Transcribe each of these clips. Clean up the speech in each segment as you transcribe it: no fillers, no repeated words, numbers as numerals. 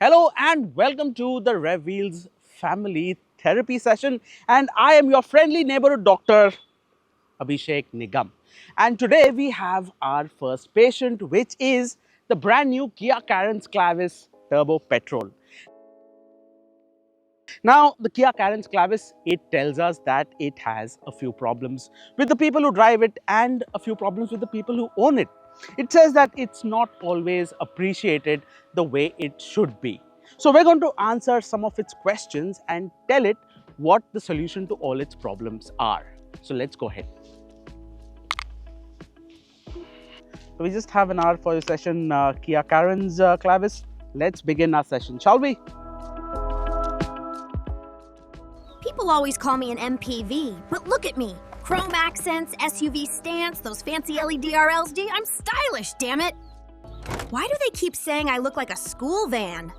Hello and welcome to the Revwheels Family Therapy session. And I am your friendly neighborhood doctor, Abhishek Nigam. And today we have our first patient, which is the brand new Kia Carens Clavis Turbo Petrol. Now, the Kia Carens Clavis, it tells us that it has a few problems with the people who drive it and a few problems with the people who own it. It says that it's not always appreciated the way it should be. So we're going to answer some of its questions and tell it what the solution to all its problems are. So let's go ahead. So we just have an hour for your session, Kia Carens Clavis. Let's begin our session, shall we? People always call me an MPV, but look at me. Chrome accents, SUV stance, those fancy LED RLs. I'm stylish, damn it. Why do they keep saying I look like a school van?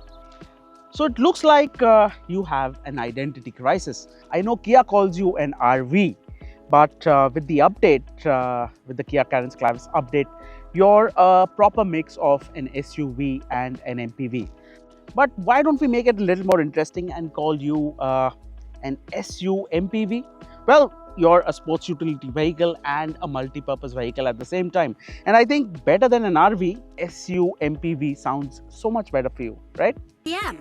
So it looks like you have an identity crisis. I know Kia calls you an RV, but with the update, with the Kia Carens Clavis update, you're a proper mix of an SUV and an MPV. But why don't we make it a little more interesting and call you an SU MPV? Well, you're a sports utility vehicle and a multi-purpose vehicle at the same time. And I think better than an RV, SU MPV sounds so much better for you, right? Yeah.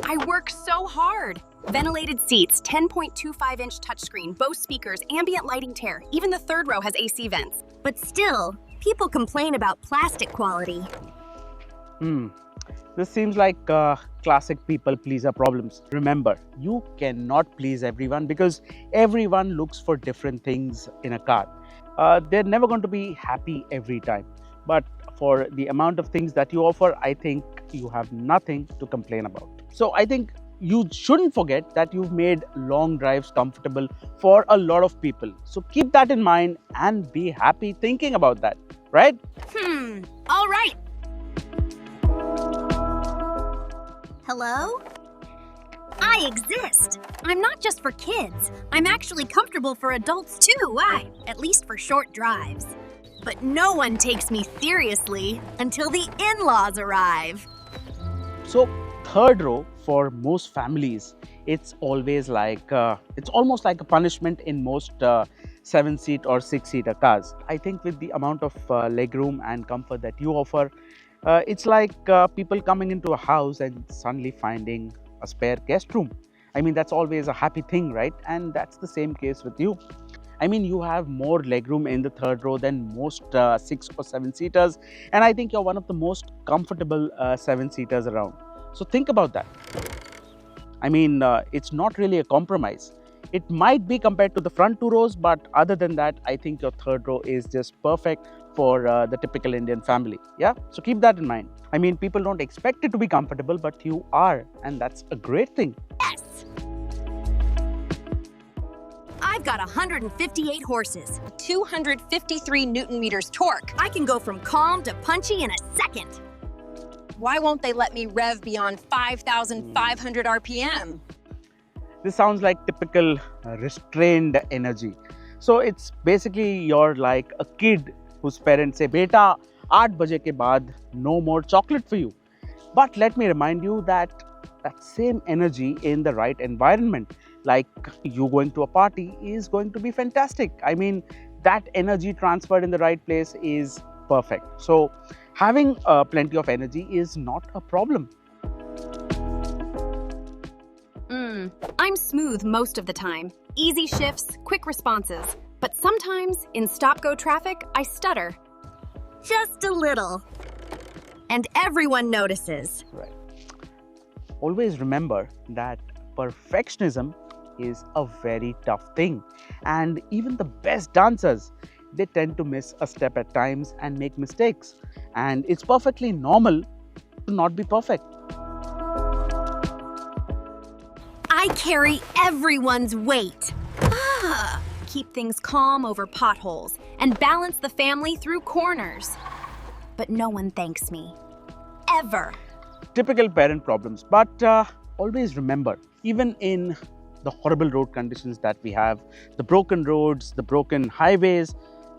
I work so hard. Ventilated seats, 10.25-inch touchscreen, Bose speakers, ambient lighting tear. Even the third row has AC vents. But still, people complain about plastic quality. This seems like classic people pleaser problems. Remember, you cannot please everyone because everyone looks for different things in a car. They're never going to be happy every time. But for the amount of things that you offer, I think you have nothing to complain about. So I think you shouldn't forget that you've made long drives comfortable for a lot of people. So keep that in mind and be happy thinking about that, right? All right. Hello? I exist. I'm not just for kids. I'm actually comfortable for adults too. Why? At least for short drives. But no one takes me seriously until the in-laws arrive. So third row for most families, it's always like, it's almost like a punishment in most 7-seat or 6-seater cars. I think with the amount of legroom and comfort that you offer, it's like people coming into a house and suddenly finding a spare guest room. I mean, that's always a happy thing, right? And that's the same case with you. I mean, you have more legroom in the third row than most 6 or 7-seaters. And I think you're one of the most comfortable 7-seaters around. So think about that. I mean, it's not really a compromise. It might be compared to the front 2 rows, but other than that, I think your third row is just perfect for the typical Indian family. Yeah, so keep that in mind. I mean, people don't expect it to be comfortable, but you are, and that's a great thing. Yes! I've got 158 horses, 253 Newton meters torque. I can go from calm to punchy in a second. Why won't they let me rev beyond 5,500 RPM? This sounds like typical restrained energy. So it's basically you're like a kid whose parents say, "Beta, 8 baje ke baad, no more chocolate for you." But let me remind you that that same energy in the right environment, like you going to a party, is going to be fantastic. I mean, that energy transferred in the right place is perfect. So having plenty of energy is not a problem. I'm smooth most of the time. Easy shifts, quick responses. But sometimes, in stop-go traffic, I stutter. Just a little. And everyone notices. Right. Always remember that perfectionism is a very tough thing. And even the best dancers, they tend to miss a step at times and make mistakes. And it's perfectly normal to not be perfect. I carry everyone's weight. Keep things calm over potholes and balance the family through corners. But no one thanks me. Ever. Typical parent problems. But always remember, even in the horrible road conditions that we have, the broken roads, the broken highways,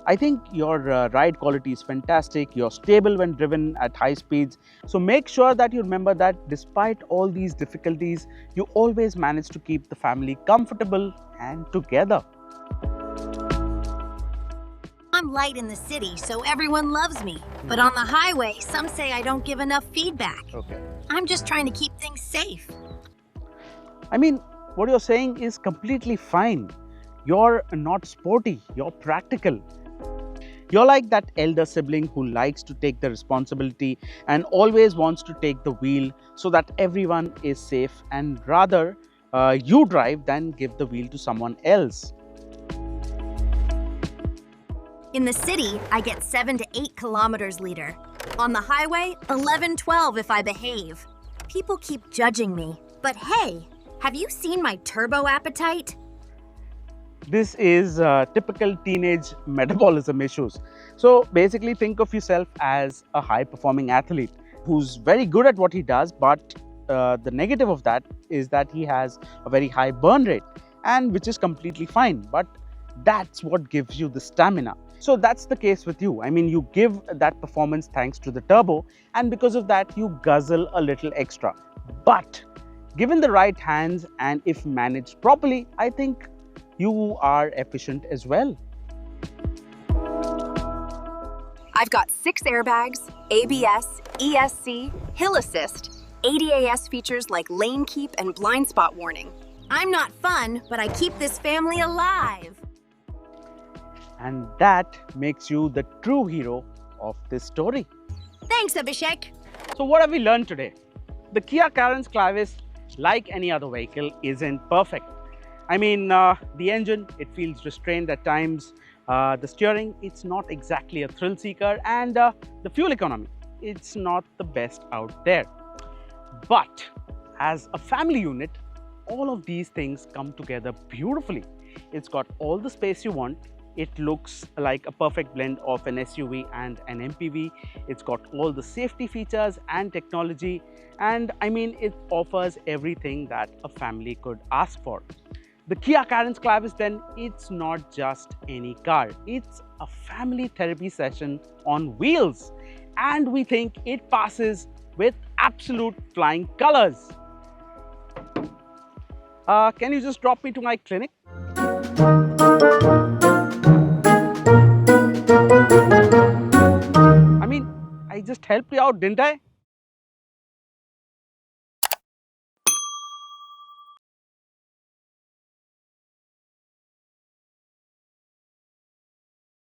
I think your ride quality is fantastic. You're stable when driven at high speeds. So make sure that you remember that despite all these difficulties, you always manage to keep the family comfortable and together. I'm light in the city, so everyone loves me. But on the highway, some say I don't give enough feedback. Okay. I'm just trying to keep things safe. I mean, what you're saying is completely fine. You're not sporty, you're practical. You're like that elder sibling who likes to take the responsibility and always wants to take the wheel so that everyone is safe, and rather you drive than give the wheel to someone else. In the city, I get 7 to 8 kilometers liter. On the highway, 11-12 if I behave. People keep judging me. But hey, have you seen my turbo appetite? This is typical teenage metabolism issues. So basically think of yourself as a high performing athlete who's very good at what he does, but the negative of that is that he has a very high burn rate, and which is completely fine, but that's what gives you the stamina. So that's the case with you. I mean, you give that performance thanks to the turbo, and because of that you guzzle a little extra. But given the right hands and if managed properly, I think you are efficient as well. I've got 6 airbags, ABS, ESC, hill assist, ADAS features like lane keep and blind spot warning. I'm not fun, but I keep this family alive. And that makes you the true hero of this story. Thanks, Abhishek. So what have we learned today? The Kia Carens Clavis, like any other vehicle, isn't perfect. I mean, the engine, it feels restrained at times. The steering, it's not exactly a thrill seeker, and the fuel economy, it's not the best out there. But as a family unit, all of these things come together beautifully. It's got all the space you want. It looks like a perfect blend of an SUV and an MPV. It's got all the safety features and technology, and I mean, it offers everything that a family could ask for. The Kia Carens Clavis, then, it's not just any car. It's a family therapy session on wheels, and we think it passes with absolute flying colors. Can you just drop me to my clinic? I mean, I just helped you out, didn't I?